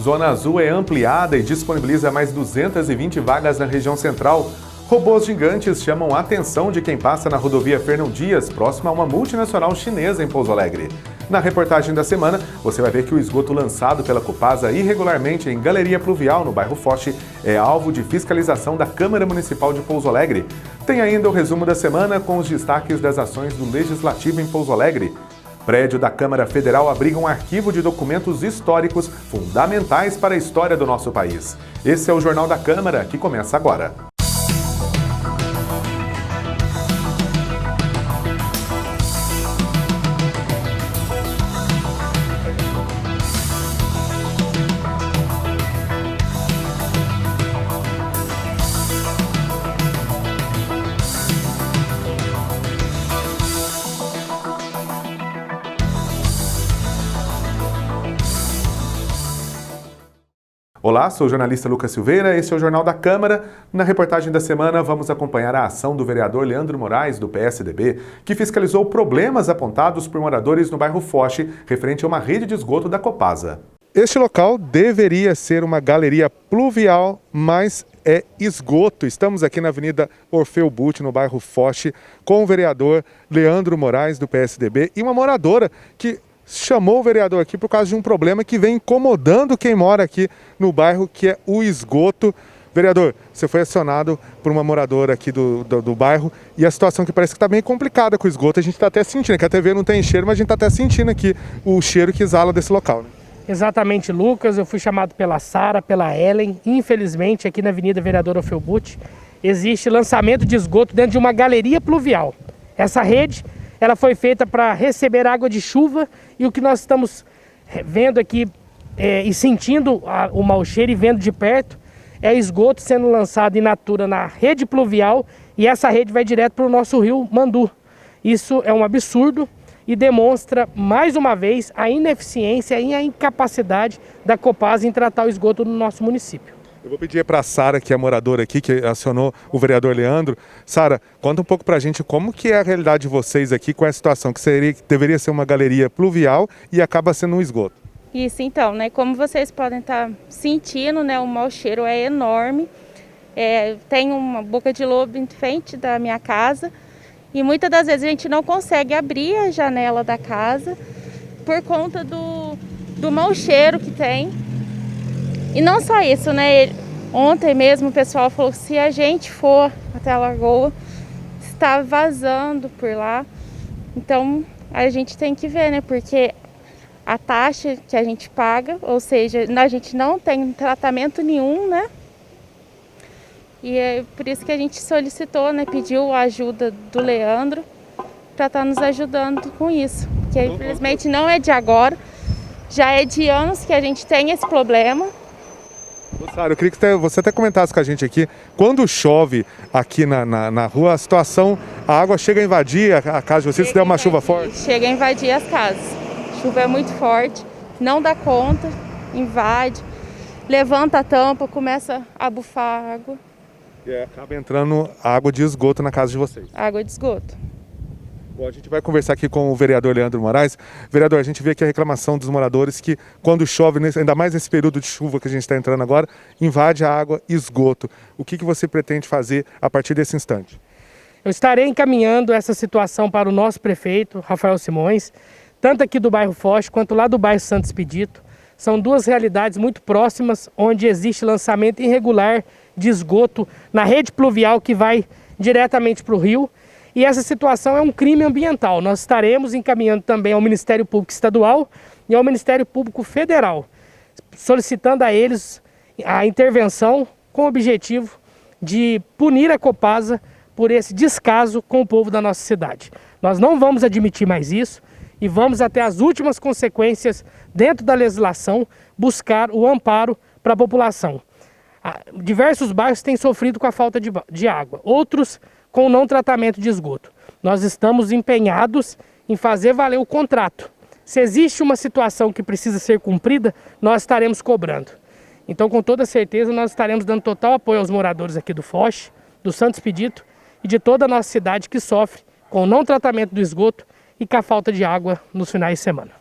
Zona Azul é ampliada e disponibiliza mais 220 vagas na região central. Robôs gigantes chamam a atenção de quem passa na rodovia Fernão Dias, próxima a uma multinacional chinesa em Pouso Alegre. Na reportagem da semana, você vai ver que o esgoto lançado pela Copasa irregularmente em galeria pluvial no bairro Foch é alvo de fiscalização da Câmara Municipal de Pouso Alegre. Tem ainda o resumo da semana com os destaques das ações do Legislativo em Pouso Alegre. Prédio da Câmara Federal abriga um arquivo de documentos históricos fundamentais para a história do nosso país. Esse é o Jornal da Câmara, que começa agora. Olá, sou o jornalista Lucas Silveira, esse é o Jornal da Câmara. Na reportagem da semana, vamos acompanhar a ação do vereador Leandro Moraes, do PSDB, que fiscalizou problemas apontados por moradores no bairro Foch, referente a uma rede de esgoto da Copasa. Este local deveria ser uma galeria pluvial, mas é esgoto. Estamos aqui na Avenida Orfeu Butti, no bairro Foch, com o vereador Leandro Moraes, do PSDB, e uma moradora que chamou o vereador aqui por causa de um problema que vem incomodando quem mora aqui no bairro, que é o esgoto. Vereador, você foi acionado por uma moradora aqui do bairro e a situação que parece que está bem complicada com o esgoto. A gente está até sentindo, que a TV não tem cheiro, mas a gente está até sentindo aqui o cheiro que exala desse local, né? Exatamente, Lucas. Eu fui chamado pela Sara, pela Ellen. Infelizmente, aqui na Avenida Vereador Orfeu Butti, existe lançamento de esgoto dentro de uma galeria pluvial. Essa rede, ela foi feita para receber água de chuva, e o que nós estamos vendo aqui e sentindo o mau cheiro e vendo de perto é esgoto sendo lançado in natura na rede pluvial, e essa rede vai direto para o nosso rio Mandu. Isso é um absurdo e demonstra mais uma vez a ineficiência e a incapacidade da Copasa em tratar o esgoto no nosso município. Eu vou pedir para a Sara, que é a moradora aqui, que acionou o vereador Leandro. Sara, conta um pouco para a gente como que é a realidade de vocês aqui com essa situação, que deveria ser uma galeria pluvial e acaba sendo um esgoto. Isso, então, né? Como vocês podem estar sentindo, né? O mau cheiro é enorme. Tem uma boca de lobo em frente da minha casa e muitas das vezes a gente não consegue abrir a janela da casa por conta do mau cheiro que tem. E não só isso, né? Ontem mesmo o pessoal falou que se a gente for até a lagoa, está vazando por lá. Então a gente tem que ver, né? Porque a taxa que a gente paga, ou seja, a gente não tem tratamento nenhum, né? E é por isso que a gente solicitou, né? Pediu a ajuda do Leandro para estar nos ajudando com isso. Porque infelizmente não é de agora, já é de anos que a gente tem esse problema. Sara, eu queria que você até comentasse com a gente aqui, quando chove aqui na rua, a situação, a água chega a invadir a casa de vocês, se der uma chuva forte? Chega a invadir as casas. A chuva é muito forte, não dá conta, invade, levanta a tampa, começa a bufar água. E acaba entrando água de esgoto na casa de vocês? Água de esgoto. Bom, a gente vai conversar aqui com o vereador Leandro Moraes. Vereador, a gente vê aqui a reclamação dos moradores que quando chove, ainda mais nesse período de chuva que a gente está entrando agora, invade a água e esgoto. O que você pretende fazer a partir desse instante? Eu estarei encaminhando essa situação para o nosso prefeito, Rafael Simões, tanto aqui do bairro Foch quanto lá do bairro Santo Expedito. São duas realidades muito próximas, onde existe lançamento irregular de esgoto na rede pluvial que vai diretamente para o rio. E essa situação é um crime ambiental. Nós estaremos encaminhando também ao Ministério Público Estadual e ao Ministério Público Federal, solicitando a eles a intervenção com o objetivo de punir a Copasa por esse descaso com o povo da nossa cidade. Nós não vamos admitir mais isso e vamos até as últimas consequências dentro da legislação buscar o amparo para a população. Diversos bairros têm sofrido com a falta de água, outros com o não tratamento de esgoto. Nós estamos empenhados em fazer valer o contrato. Se existe uma situação que precisa ser cumprida, nós estaremos cobrando. Então, com toda certeza, nós estaremos dando total apoio aos moradores aqui do Foch, do Santo Expedito e de toda a nossa cidade que sofre com o não tratamento do esgoto e com a falta de água nos finais de semana.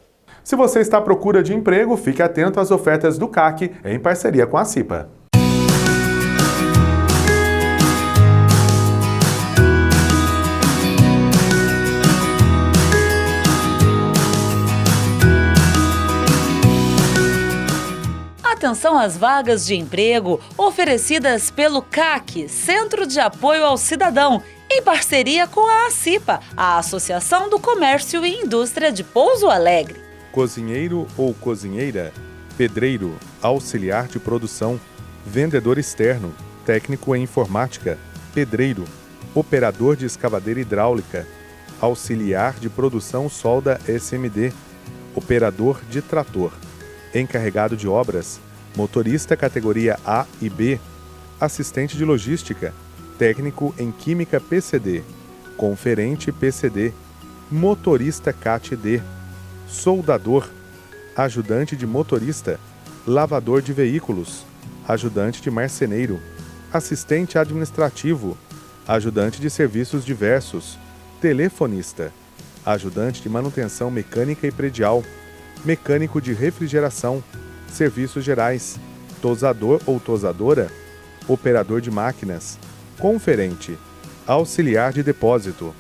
Se você está à procura de emprego, fique atento às ofertas do CAC em parceria com a CIPA. Atenção às vagas de emprego oferecidas pelo CAC, Centro de Apoio ao Cidadão, em parceria com a ACIPA, a Associação do Comércio e Indústria de Pouso Alegre. Cozinheiro ou cozinheira, pedreiro, auxiliar de produção, vendedor externo, técnico em informática, pedreiro, operador de escavadeira hidráulica, auxiliar de produção solda SMD, operador de trator, encarregado de obras, motorista categoria A e B, assistente de logística, técnico em química PCD, conferente PCD, motorista CAT-D, soldador, ajudante de motorista, lavador de veículos, ajudante de marceneiro, assistente administrativo, ajudante de serviços diversos, telefonista, ajudante de manutenção mecânica e predial, mecânico de refrigeração, serviços gerais, tosador ou tosadora, operador de máquinas, conferente, auxiliar de depósito.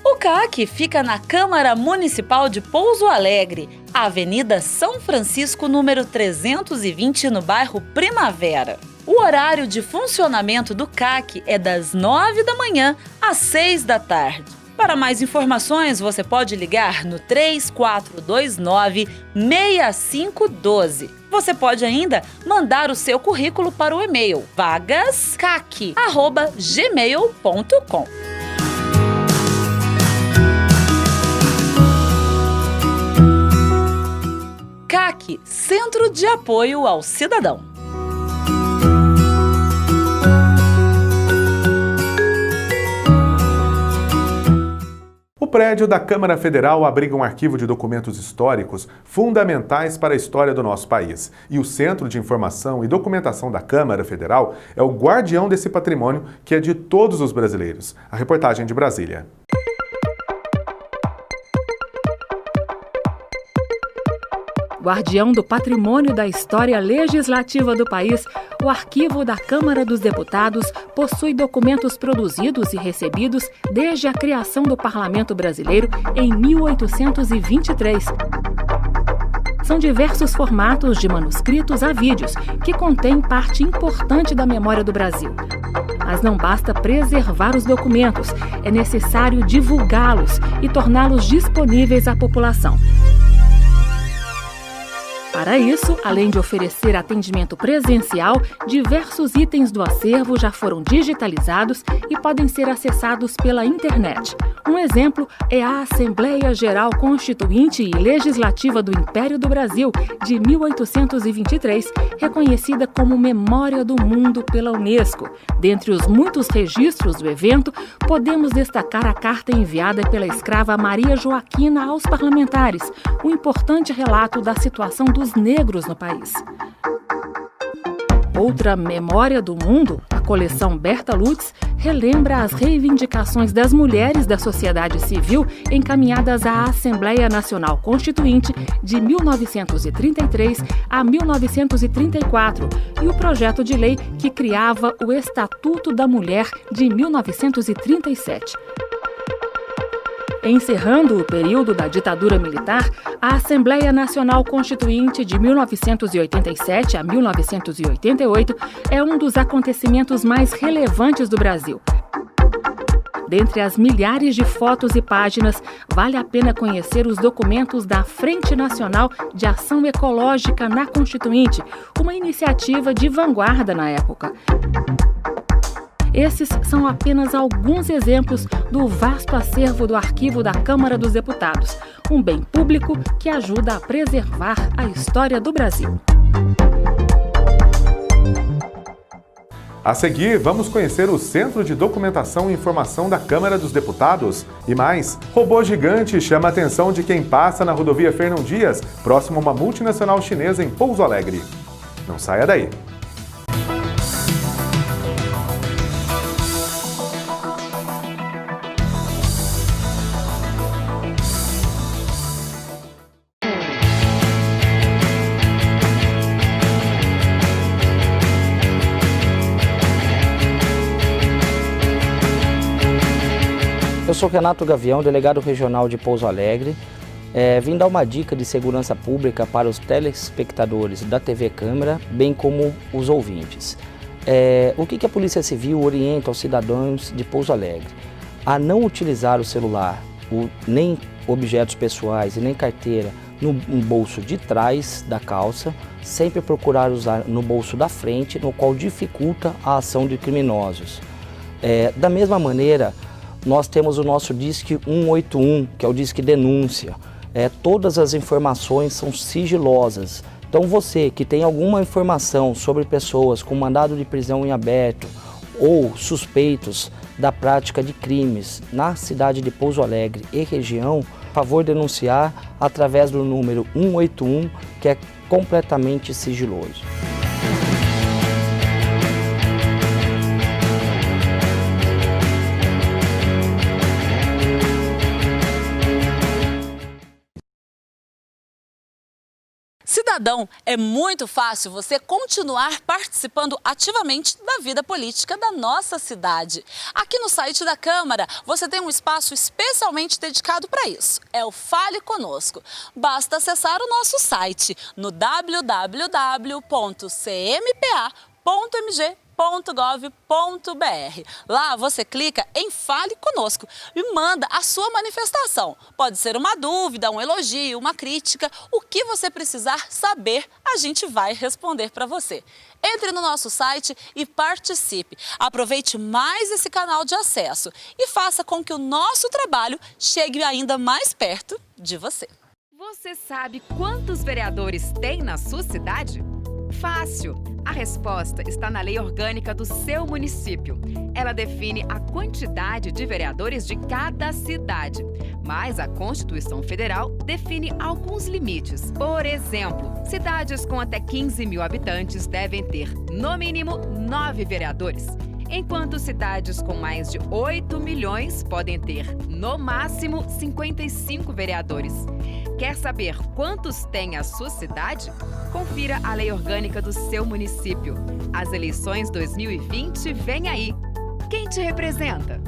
O CAC fica na Câmara Municipal de Pouso Alegre, Avenida São Francisco, número 320, no bairro Primavera. O horário de funcionamento do CAC é das 9 da manhã às 6 da tarde. Para mais informações, você pode ligar no 3429-6512. Você pode ainda mandar o seu currículo para o e-mail vagascac@gmail.com. CAC, Centro de Apoio ao Cidadão. O prédio da Câmara Federal abriga um arquivo de documentos históricos fundamentais para a história do nosso país. E o Centro de Informação e Documentação da Câmara Federal é o guardião desse patrimônio que é de todos os brasileiros. A reportagem de Brasília. Guardião do patrimônio da história legislativa do país, o Arquivo da Câmara dos Deputados possui documentos produzidos e recebidos desde a criação do Parlamento Brasileiro em 1823. São diversos formatos de manuscritos a vídeos, que contêm parte importante da memória do Brasil. Mas não basta preservar os documentos, é necessário divulgá-los e torná-los disponíveis à população. Para isso, além de oferecer atendimento presencial, diversos itens do acervo já foram digitalizados e podem ser acessados pela internet. Um exemplo é a Assembleia Geral Constituinte e Legislativa do Império do Brasil, de 1823, reconhecida como Memória do Mundo pela Unesco. Dentre os muitos registros do evento, podemos destacar a carta enviada pela escrava Maria Joaquina aos parlamentares, um importante relato da situação dos negros no país. Outra memória do mundo, a coleção Berta Lutz, relembra as reivindicações das mulheres da sociedade civil encaminhadas à Assembleia Nacional Constituinte de 1933 a 1934 e o projeto de lei que criava o Estatuto da Mulher de 1937. Encerrando o período da ditadura militar, a Assembleia Nacional Constituinte de 1987 a 1988 é um dos acontecimentos mais relevantes do Brasil. Dentre as milhares de fotos e páginas, vale a pena conhecer os documentos da Frente Nacional de Ação Ecológica na Constituinte, uma iniciativa de vanguarda na época. Esses são apenas alguns exemplos do vasto acervo do Arquivo da Câmara dos Deputados, um bem público que ajuda a preservar a história do Brasil. A seguir, vamos conhecer o Centro de Documentação e Informação da Câmara dos Deputados. E mais, robô gigante chama a atenção de quem passa na rodovia Fernão Dias, próximo a uma multinacional chinesa em Pouso Alegre. Não saia daí! sou Renato Gavião, delegado regional de Pouso Alegre. Vim dar uma dica de segurança pública para os telespectadores da TV Câmara, bem como os ouvintes. O que a Polícia Civil orienta aos cidadãos de Pouso Alegre? A não utilizar o celular, nem objetos pessoais e nem carteira no bolso de trás da calça, sempre procurar usar no bolso da frente, no qual dificulta a ação de criminosos. Da mesma maneira, nós temos o nosso Disque 181, que é o Disque Denúncia. Todas as informações são sigilosas. Então você que tem alguma informação sobre pessoas com mandado de prisão em aberto ou suspeitos da prática de crimes na cidade de Pouso Alegre e região, por favor denunciar através do número 181, que é completamente sigiloso. Cidadão, é muito fácil você continuar participando ativamente da vida política da nossa cidade. Aqui no site da Câmara, você tem um espaço especialmente dedicado para isso. É o Fale Conosco. Basta acessar o nosso site no www.cmpa.mg.gov.br. Lá você clica em Fale Conosco e manda a sua manifestação. Pode ser uma dúvida, um elogio, uma crítica, o que você precisar saber, a gente vai responder para você. Entre no nosso site e participe. Aproveite mais esse canal de acesso e faça com que o nosso trabalho chegue ainda mais perto de você. Você sabe quantos vereadores tem na sua cidade? Fácil! A resposta está na Lei Orgânica do seu município. Ela define a quantidade de vereadores de cada cidade. Mas a Constituição Federal define alguns limites. Por exemplo, cidades com até 15 mil habitantes devem ter, no mínimo, 9 vereadores. Enquanto cidades com mais de 8 milhões podem ter, no máximo, 55 vereadores. Quer saber quantos tem a sua cidade? Confira a Lei Orgânica do seu município. As eleições 2020 vêm aí. Quem te representa?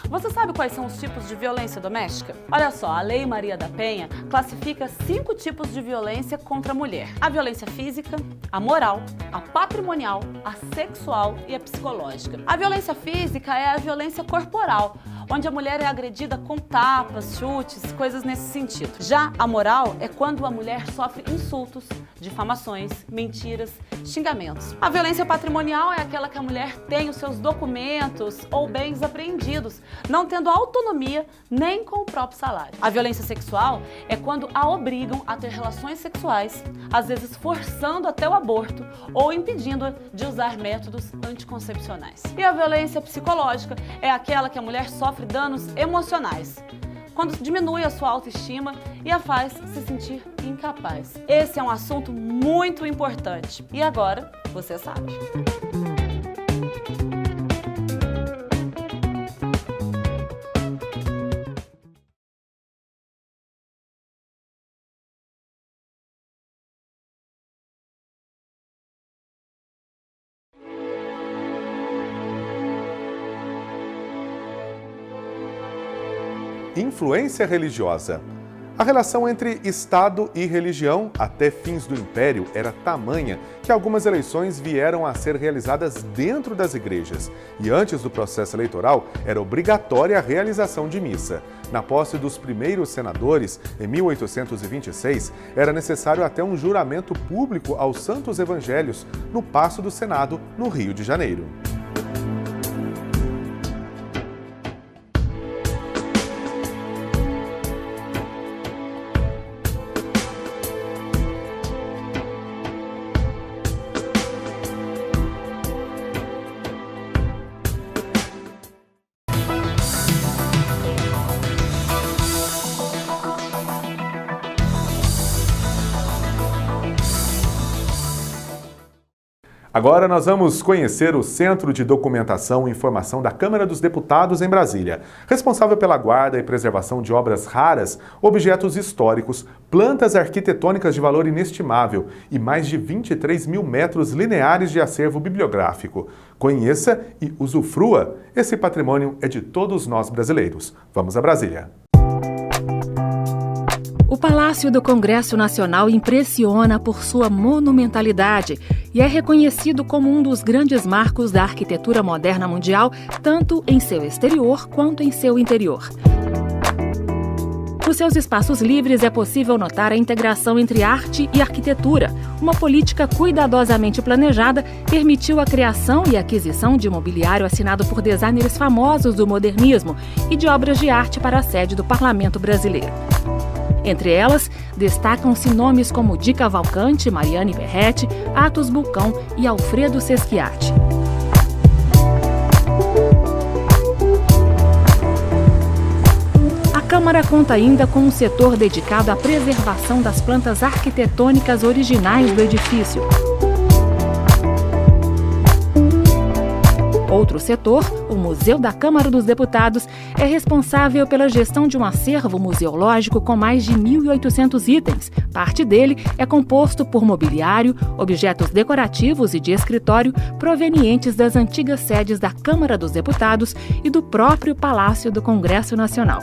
Você sabe quais são os tipos de violência doméstica? Olha só, a Lei Maria da Penha classifica 5 tipos de violência contra a mulher. A violência física, a moral, a patrimonial, a sexual e a psicológica. A violência física é a violência corporal, onde a mulher é agredida com tapas, chutes, coisas nesse sentido. Já a moral é quando a mulher sofre insultos, difamações, mentiras, xingamentos. A violência patrimonial é aquela que a mulher tem os seus documentos ou bens apreendidos, não tendo autonomia nem com o próprio salário. A violência sexual é quando a obrigam a ter relações sexuais, às vezes forçando até o aborto ou impedindo-a de usar métodos anticoncepcionais. E a violência psicológica é aquela que a mulher sofre danos emocionais, quando diminui a sua autoestima e a faz se sentir incapaz. Esse é um assunto muito importante. E agora, você sabe. Influência religiosa. A relação entre Estado e religião, até fins do Império, era tamanha que algumas eleições vieram a ser realizadas dentro das igrejas. E antes do processo eleitoral, era obrigatória a realização de missa. Na posse dos primeiros senadores, em 1826, era necessário até um juramento público aos Santos Evangelhos, no Paço do Senado, no Rio de Janeiro. Agora nós vamos conhecer o Centro de Documentação e Informação da Câmara dos Deputados em Brasília, responsável pela guarda e preservação de obras raras, objetos históricos, plantas arquitetônicas de valor inestimável e mais de 23 mil metros lineares de acervo bibliográfico. Conheça e usufrua. Esse patrimônio é de todos nós brasileiros. Vamos a Brasília. O Palácio do Congresso Nacional impressiona por sua monumentalidade e é reconhecido como um dos grandes marcos da arquitetura moderna mundial, tanto em seu exterior quanto em seu interior. Nos seus espaços livres é possível notar a integração entre arte e arquitetura. Uma política cuidadosamente planejada permitiu a criação e aquisição de mobiliário assinado por designers famosos do modernismo e de obras de arte para a sede do Parlamento brasileiro. Entre elas, destacam-se nomes como Di Cavalcanti, Mariane Perretti, Athos Bulcão e Alfredo Seschiati. A Câmara conta ainda com um setor dedicado à preservação das plantas arquitetônicas originais do edifício. Outro setor, o Museu da Câmara dos Deputados, é responsável pela gestão de um acervo museológico com mais de 1.800 itens. Parte dele é composto por mobiliário, objetos decorativos e de escritório provenientes das antigas sedes da Câmara dos Deputados e do próprio Palácio do Congresso Nacional.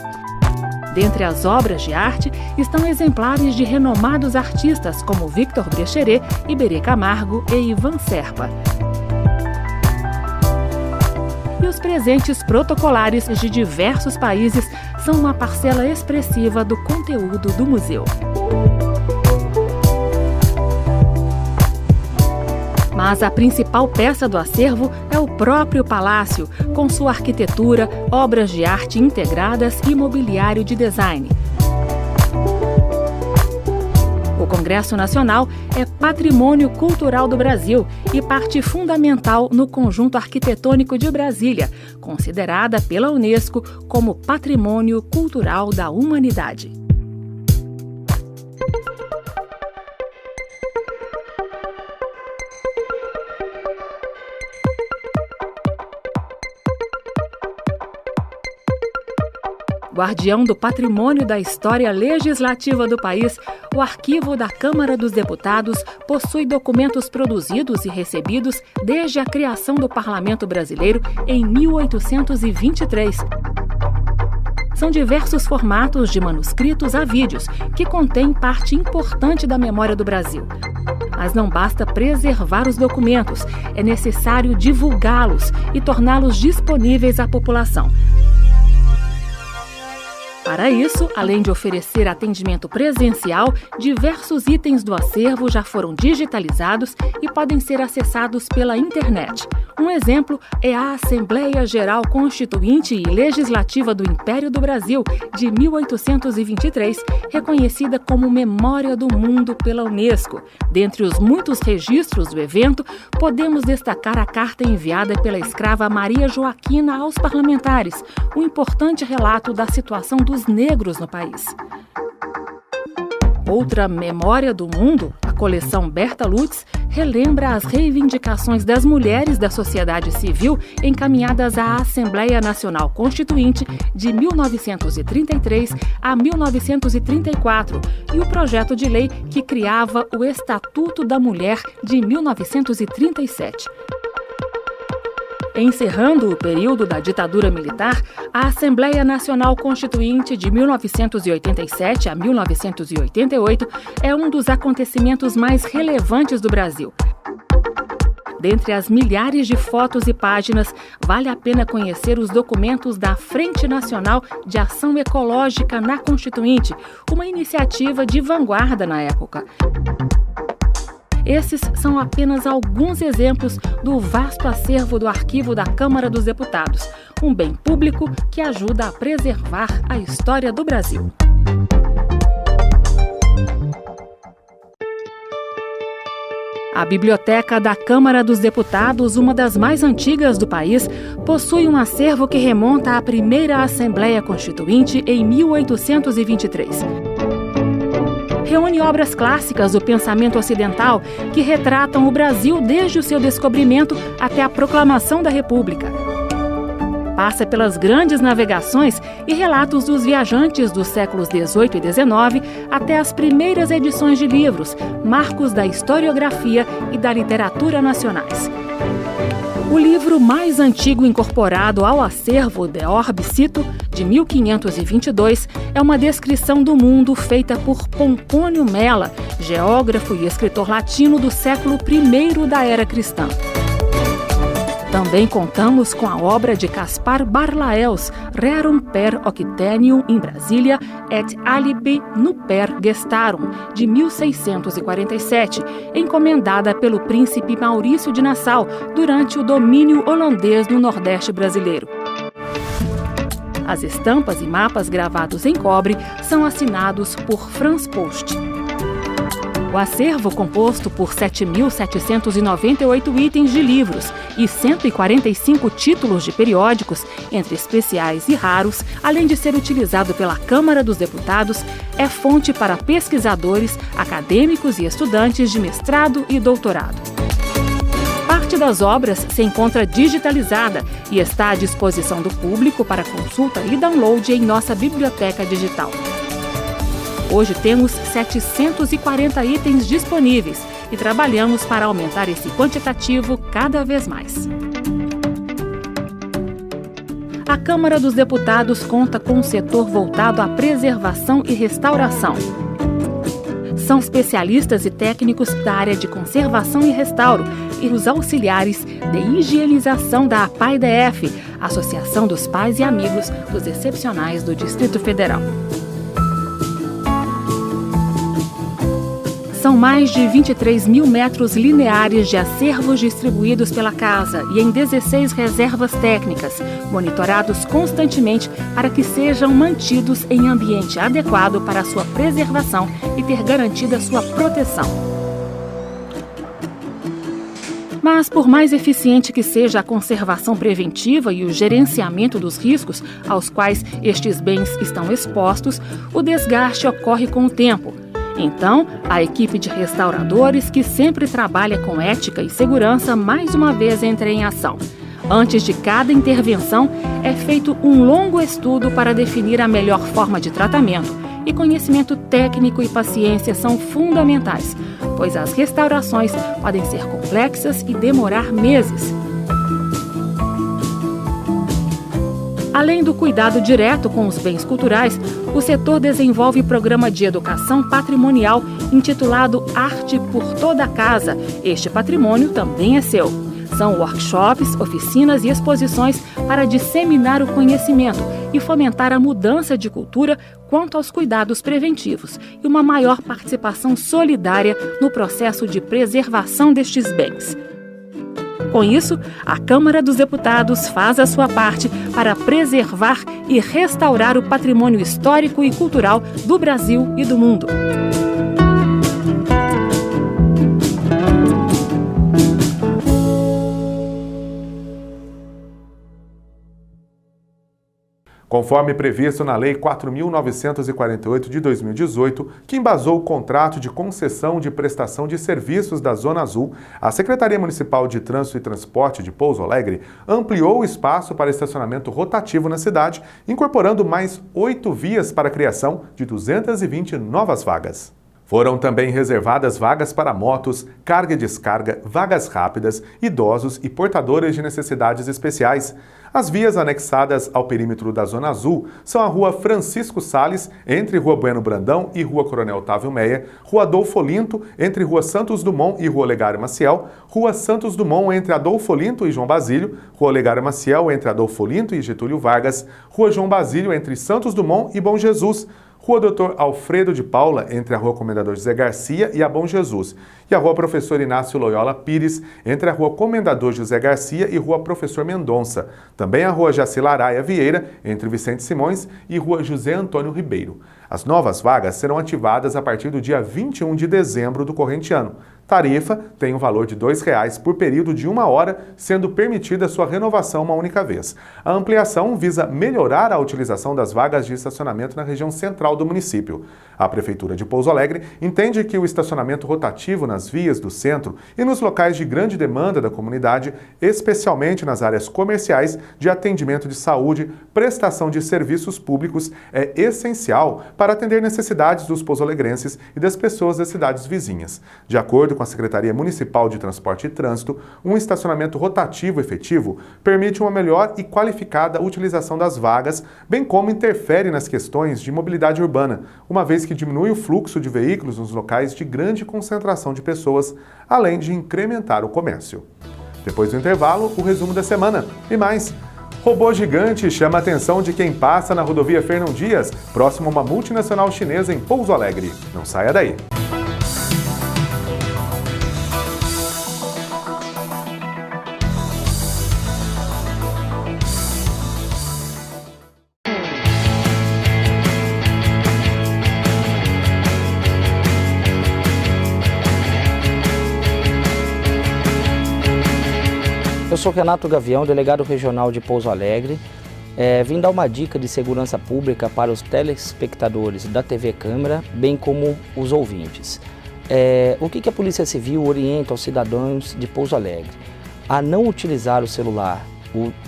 Dentre as obras de arte estão exemplares de renomados artistas como Victor Brecheret, Iberê Camargo e Ivan Serpa. E os presentes protocolares de diversos países são uma parcela expressiva do conteúdo do museu. Mas a principal peça do acervo é o próprio palácio, com sua arquitetura, obras de arte integradas e mobiliário de design. O Congresso Nacional é patrimônio cultural do Brasil e parte fundamental no conjunto arquitetônico de Brasília, considerada pela Unesco como Patrimônio Cultural da Humanidade. Guardião do patrimônio da história legislativa do país, o Arquivo da Câmara dos Deputados possui documentos produzidos e recebidos desde a criação do Parlamento brasileiro em 1823. São diversos formatos de manuscritos a vídeos, que contêm parte importante da memória do Brasil. Mas não basta preservar os documentos, é necessário divulgá-los e torná-los disponíveis à população. Para isso, além de oferecer atendimento presencial, diversos itens do acervo já foram digitalizados e podem ser acessados pela internet. Um exemplo é a Assembleia Geral Constituinte e Legislativa do Império do Brasil, de 1823, reconhecida como Memória do Mundo pela Unesco. Dentre os muitos registros do evento, podemos destacar a carta enviada pela escrava Maria Joaquina aos parlamentares, um importante relato da situação dos negros no país. Outra memória do mundo, a coleção Berta Lutz, relembra as reivindicações das mulheres da sociedade civil encaminhadas à Assembleia Nacional Constituinte de 1933 a 1934 e o projeto de lei que criava o Estatuto da Mulher de 1937. Encerrando o período da ditadura militar, a Assembleia Nacional Constituinte de 1987 a 1988 é um dos acontecimentos mais relevantes do Brasil. Dentre as milhares de fotos e páginas, vale a pena conhecer os documentos da Frente Nacional de Ação Ecológica na Constituinte, uma iniciativa de vanguarda na época. Esses são apenas alguns exemplos do vasto acervo do Arquivo da Câmara dos Deputados, um bem público que ajuda a preservar a história do Brasil. A Biblioteca da Câmara dos Deputados, uma das mais antigas do país, possui um acervo que remonta à primeira Assembleia Constituinte em 1823. reúne obras clássicas do pensamento ocidental que retratam o Brasil desde o seu descobrimento até a proclamação da República. Passa pelas grandes navegações e relatos dos viajantes dos séculos XVIII e XIX até as primeiras edições de livros, marcos da historiografia e da literatura nacionais. O livro mais antigo incorporado ao acervo De Orbe Cito, de 1522, é uma descrição do mundo feita por Pompônio Mela, geógrafo e escritor latino do século I da Era Cristã. Também contamos com a obra de Caspar Barlaeus, Rerum per Octennium in Brasilia et alibi nuper gestarum, de 1647, encomendada pelo príncipe Maurício de Nassau durante o domínio holandês no Nordeste brasileiro. As estampas e mapas gravados em cobre são assinados por Franz Post. O acervo, composto por 7.798 itens de livros e 145 títulos de periódicos, entre especiais e raros, além de ser utilizado pela Câmara dos Deputados, é fonte para pesquisadores, acadêmicos e estudantes de mestrado e doutorado. Parte das obras se encontra digitalizada e está à disposição do público para consulta e download em nossa biblioteca digital. Hoje temos 740 itens disponíveis e trabalhamos para aumentar esse quantitativo cada vez mais. A Câmara dos Deputados conta com um setor voltado à preservação e restauração. São especialistas e técnicos da área de conservação e restauro e os auxiliares de higienização da APAI-DF, Associação dos Pais e Amigos dos Excepcionais do Distrito Federal. São mais de 23 mil metros lineares de acervos distribuídos pela Casa e em 16 reservas técnicas, monitorados constantemente para que sejam mantidos em ambiente adequado para a sua preservação e ter garantida sua proteção. Mas, por mais eficiente que seja a conservação preventiva e o gerenciamento dos riscos aos quais estes bens estão expostos, o desgaste ocorre com o tempo. Então, a equipe de restauradores, que sempre trabalha com ética e segurança, mais uma vez entra em ação. Antes de cada intervenção, é feito um longo estudo para definir a melhor forma de tratamento, e conhecimento técnico e paciência são fundamentais, pois as restaurações podem ser complexas e demorar meses. Além do cuidado direto com os bens culturais, o setor desenvolve programa de educação patrimonial intitulado Arte por Toda a Casa. Este patrimônio também é seu. São workshops, oficinas e exposições para disseminar o conhecimento e fomentar a mudança de cultura quanto aos cuidados preventivos e uma maior participação solidária no processo de preservação destes bens. Com isso, a Câmara dos Deputados faz a sua parte para preservar e restaurar o patrimônio histórico e cultural do Brasil e do mundo. Conforme previsto na Lei 4.948 de 2018, que embasou o contrato de concessão de prestação de serviços da Zona Azul, a Secretaria Municipal de Trânsito e Transporte de Pouso Alegre ampliou o espaço para estacionamento rotativo na cidade, incorporando mais 8 vias para a criação de 220 novas vagas. Foram também reservadas vagas para motos, carga e descarga, vagas rápidas, idosos e portadores de necessidades especiais. As vias anexadas ao perímetro da Zona Azul são a Rua Francisco Salles, entre Rua Bueno Brandão e Rua Coronel Otávio Meia, Rua Adolfo Olinto, entre Rua Santos Dumont e Rua Olegário Maciel, Rua Santos Dumont entre Adolfo Olinto e João Basílio, Rua Olegário Maciel entre Adolfo Olinto e Getúlio Vargas, Rua João Basílio entre Santos Dumont e Bom Jesus, Rua Dr. Alfredo de Paula, entre a Rua Comendador José Garcia e a Bom Jesus, e a Rua Professor Inácio Loyola Pires, entre a Rua Comendador José Garcia e Rua Professor Mendonça. Também a Rua Jacila Araia Vieira, entre Vicente Simões e Rua José Antônio Ribeiro. As novas vagas serão ativadas a partir do dia 21 de dezembro do corrente ano. Tarifa tem um valor de R$ 2,00 por período de 1 hora, sendo permitida sua renovação uma única vez. A ampliação visa melhorar a utilização das vagas de estacionamento na região central do município. A Prefeitura de Pouso Alegre entende que o estacionamento rotativo nas vias do centro e nos locais de grande demanda da comunidade, especialmente nas áreas comerciais, de atendimento de saúde, prestação de serviços públicos, é essencial para atender necessidades dos pouso-alegrenses e das pessoas das cidades vizinhas. De acordo com a Secretaria Municipal de Transporte e Trânsito, um estacionamento rotativo efetivo permite uma melhor e qualificada utilização das vagas, bem como interfere nas questões de mobilidade urbana, uma vez que diminui o fluxo de veículos nos locais de grande concentração de pessoas, além de incrementar o comércio. Depois do intervalo, o resumo da semana. E mais, robô gigante chama a atenção de quem passa na rodovia Fernão Dias, próximo a uma multinacional chinesa em Pouso Alegre. Não saia daí! Eu sou Renato Gavião, delegado regional de Pouso Alegre. Vim dar uma dica de segurança pública para os telespectadores da TV Câmara, bem como os ouvintes. O que a Polícia Civil orienta aos cidadãos de Pouso Alegre? A não utilizar o celular,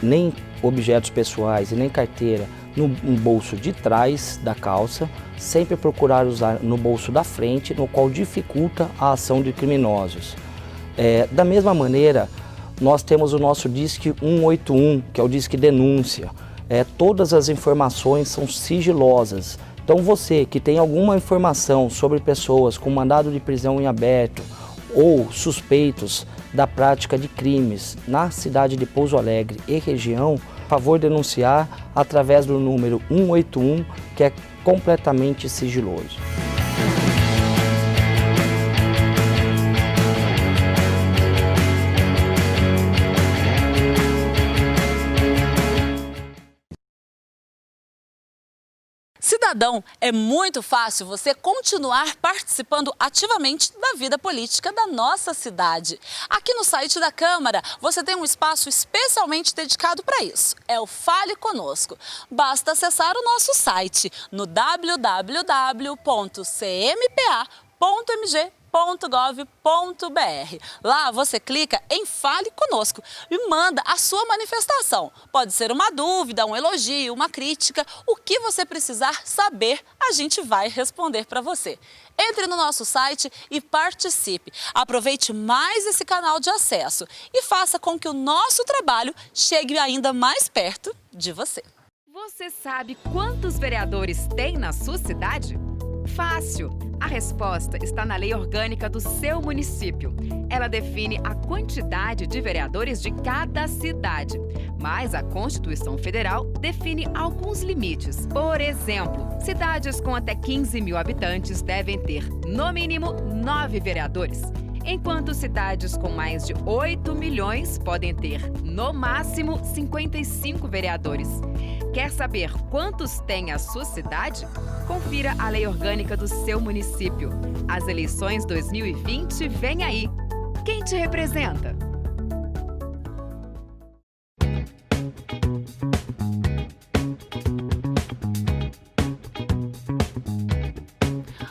nem objetos pessoais e nem carteira no bolso de trás da calça, sempre procurar usar no bolso da frente, no qual dificulta a ação de criminosos. Da mesma maneira, nós temos o nosso Disque 181, que é o Disque Denúncia. Todas as informações são sigilosas. Então você que tem alguma informação sobre pessoas com mandado de prisão em aberto ou suspeitos da prática de crimes na cidade de Pouso Alegre e região, por favor denunciar através do número 181, que é completamente sigiloso. Cidadão, é muito fácil você continuar participando ativamente da vida política da nossa cidade. Aqui no site da Câmara, você tem um espaço especialmente dedicado para isso. É o Fale Conosco. Basta acessar o nosso site no www.cmpa.mg.gov.br. Lá você clica em Fale Conosco e manda a sua manifestação. Pode ser uma dúvida, um elogio, uma crítica, o que você precisar saber, a gente vai responder para você. Entre no nosso site e participe. Aproveite mais esse canal de acesso e faça com que o nosso trabalho chegue ainda mais perto de você. Você sabe quantos vereadores tem na sua cidade? Fácil! A resposta está na Lei Orgânica do seu município. Ela define a quantidade de vereadores de cada cidade. Mas a Constituição Federal define alguns limites. Por exemplo, cidades com até 15 mil habitantes devem ter, no mínimo, 9 vereadores. Enquanto cidades com mais de 8 milhões podem ter, no máximo, 55 vereadores. Quer saber quantos tem a sua cidade? Confira a Lei Orgânica do seu município. As eleições 2020 vêm aí. Quem te representa?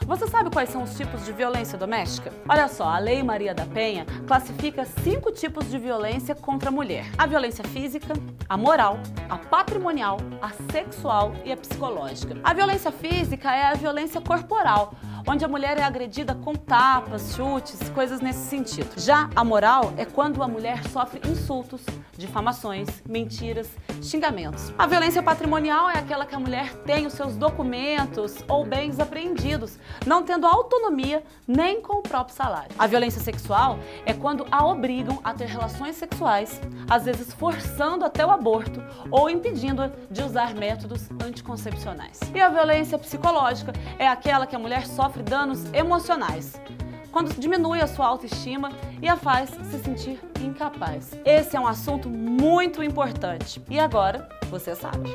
Você sabe quais são os tipos de violência doméstica? Olha só, a Lei Maria da Penha classifica 5 tipos de violência contra a mulher. A violência física, a moral, a patrimonial, a sexual e a psicológica. A violência física é a violência corporal, onde a mulher é agredida com tapas, chutes, coisas nesse sentido. Já a moral é quando a mulher sofre insultos, difamações, mentiras, xingamentos. A violência patrimonial é aquela que a mulher tem os seus documentos ou bens apreendidos, não tendo autonomia nem com o próprio salário. A violência sexual é quando a obrigam a ter relações sexuais, às vezes forçando até o aborto ou impedindo-a de usar métodos anticoncepcionais. E a violência psicológica é aquela que a mulher sofre danos emocionais, quando diminui a sua autoestima e a faz se sentir incapaz. Esse é um assunto muito importante e agora você sabe.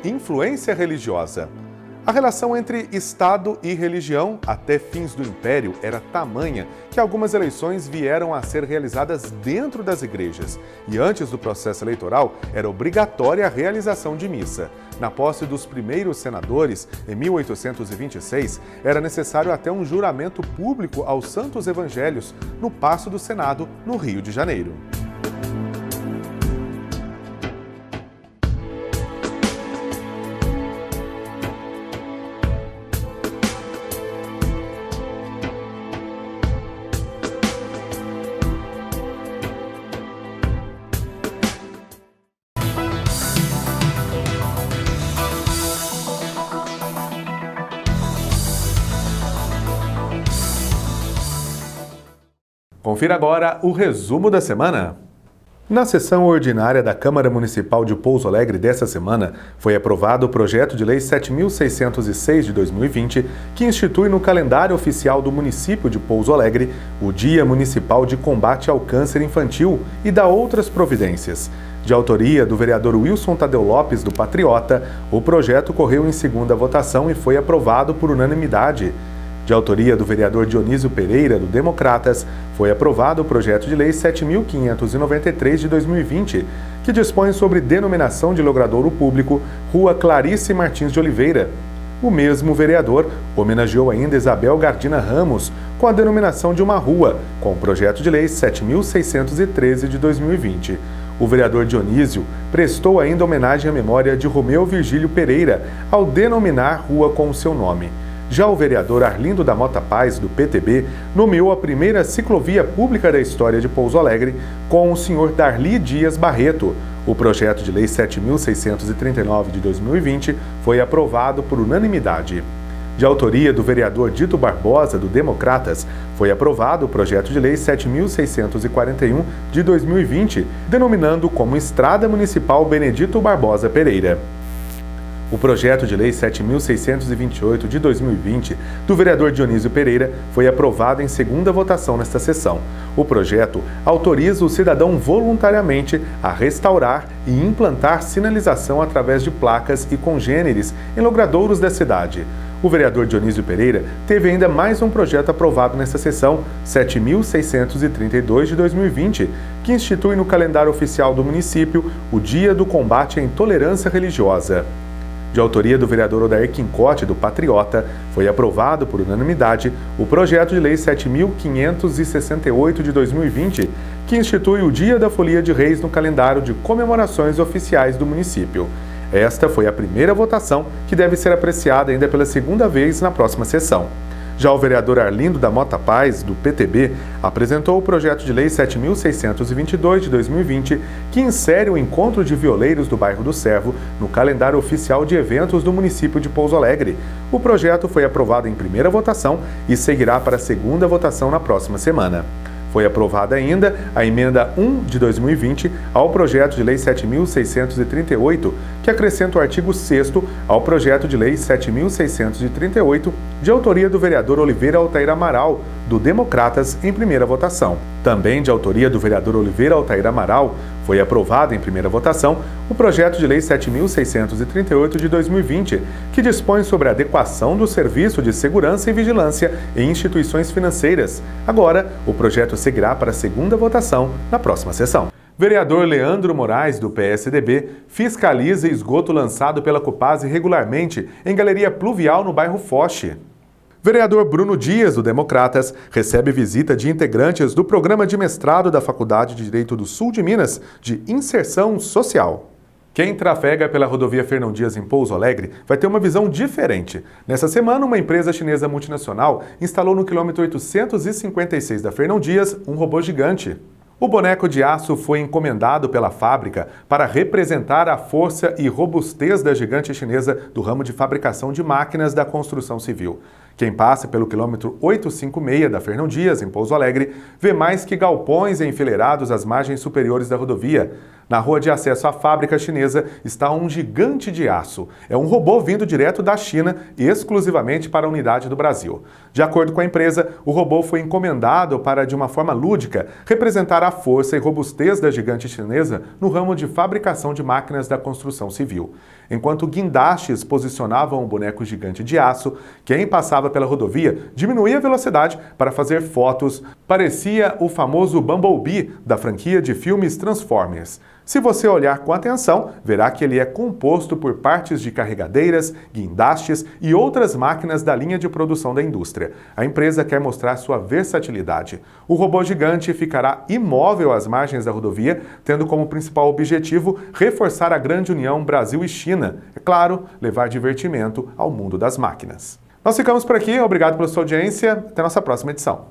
influência religiosa. A relação entre Estado e religião, até fins do Império, era tamanha que algumas eleições vieram a ser realizadas dentro das igrejas. E antes do processo eleitoral, era obrigatória a realização de missa. Na posse dos primeiros senadores, em 1826, era necessário até um juramento público aos Santos Evangelhos, no Paço do Senado, no Rio de Janeiro. Confira agora o resumo da semana. Na sessão ordinária da Câmara Municipal de Pouso Alegre desta semana, foi aprovado o projeto de lei 7.606 de 2020, que institui no calendário oficial do município de Pouso Alegre o Dia Municipal de Combate ao Câncer Infantil e dá outras providências. De autoria do vereador Wilson Tadeu Lopes, do Patriota, o projeto correu em segunda votação e foi aprovado por unanimidade. De autoria do vereador Dionísio Pereira, do Democratas, foi aprovado o projeto de lei 7.593 de 2020, que dispõe sobre denominação de logradouro público Rua Clarice Martins de Oliveira. O mesmo vereador homenageou ainda Isabel Gardina Ramos com a denominação de uma rua, com o projeto de lei 7.613 de 2020. O vereador Dionísio prestou ainda homenagem à memória de Romeu Virgílio Pereira, ao denominar rua com o seu nome. Já o vereador Arlindo da Mota Paz, do PTB, nomeou a primeira ciclovia pública da história de Pouso Alegre com o senhor Darli Dias Barreto. O projeto de lei 7.639 de 2020 foi aprovado por unanimidade. De autoria do vereador Dito Barbosa, do Democratas, foi aprovado o projeto de lei 7.641 de 2020, denominando como Estrada Municipal Benedito Barbosa Pereira. O projeto de lei 7.628 de 2020, do vereador Dionísio Pereira, foi aprovado em segunda votação nesta sessão. O projeto autoriza o cidadão voluntariamente a restaurar e implantar sinalização através de placas e congêneres em logradouros da cidade. O vereador Dionísio Pereira teve ainda mais um projeto aprovado nesta sessão, 7.632 de 2020, que institui no calendário oficial do município o Dia do Combate à Intolerância Religiosa. De autoria do vereador Odair Quincote, do Patriota, foi aprovado por unanimidade o projeto de lei 7.568 de 2020, que institui o Dia da Folia de Reis no calendário de comemorações oficiais do município. Esta foi a primeira votação, que deve ser apreciada ainda pela segunda vez na próxima sessão. Já o vereador Arlindo da Mota Paz, do PTB, apresentou o projeto de lei 7.622 de 2020, que insere o Encontro de Violeiros do Bairro do Servo no calendário oficial de eventos do município de Pouso Alegre. O projeto foi aprovado em primeira votação e seguirá para a segunda votação na próxima semana. Foi aprovada ainda a emenda 1 de 2020 ao projeto de lei 7.638, que acrescenta o artigo 6º ao projeto de lei 7.638, de autoria do vereador Oliveira Altair Amaral, do Democratas, em primeira votação. Também de autoria do vereador Oliveira Altair Amaral, foi aprovado em primeira votação o projeto de lei 7.638 de 2020, que dispõe sobre a adequação do serviço de segurança e vigilância em instituições financeiras. Agora, o projeto seguirá para a segunda votação na próxima sessão. Vereador Leandro Moraes, do PSDB, fiscaliza esgoto lançado pela Copasa irregularmente em galeria pluvial no bairro Foche. Vereador Bruno Dias, do Democratas, recebe visita de integrantes do programa de mestrado da Faculdade de Direito do Sul de Minas, de Inserção Social. Quem trafega pela rodovia Fernão Dias em Pouso Alegre vai ter uma visão diferente. Nessa semana, uma empresa chinesa multinacional instalou no quilômetro 856 da Fernão Dias um robô gigante. O boneco de aço foi encomendado pela fábrica para representar a força e robustez da gigante chinesa do ramo de fabricação de máquinas da construção civil. Quem passa pelo quilômetro 856 da Fernão Dias, em Pouso Alegre, vê mais que galpões enfileirados às margens superiores da rodovia. Na rua de acesso à fábrica chinesa está um gigante de aço. É um robô vindo direto da China, exclusivamente para a unidade do Brasil. De acordo com a empresa, o robô foi encomendado para, de uma forma lúdica, representar a força e robustez da gigante chinesa no ramo de fabricação de máquinas da construção civil. Enquanto guindastes posicionavam o boneco gigante de aço, quem passava pela rodovia diminuía a velocidade para fazer fotos. Parecia o famoso Bumblebee da franquia de filmes Transformers. Se você olhar com atenção, verá que ele é composto por partes de carregadeiras, guindastes e outras máquinas da linha de produção da indústria. A empresa quer mostrar sua versatilidade. O robô gigante ficará imóvel às margens da rodovia, tendo como principal objetivo reforçar a grande união Brasil e China. É claro, levar divertimento ao mundo das máquinas. Nós ficamos por aqui, obrigado pela sua audiência, até a nossa próxima edição.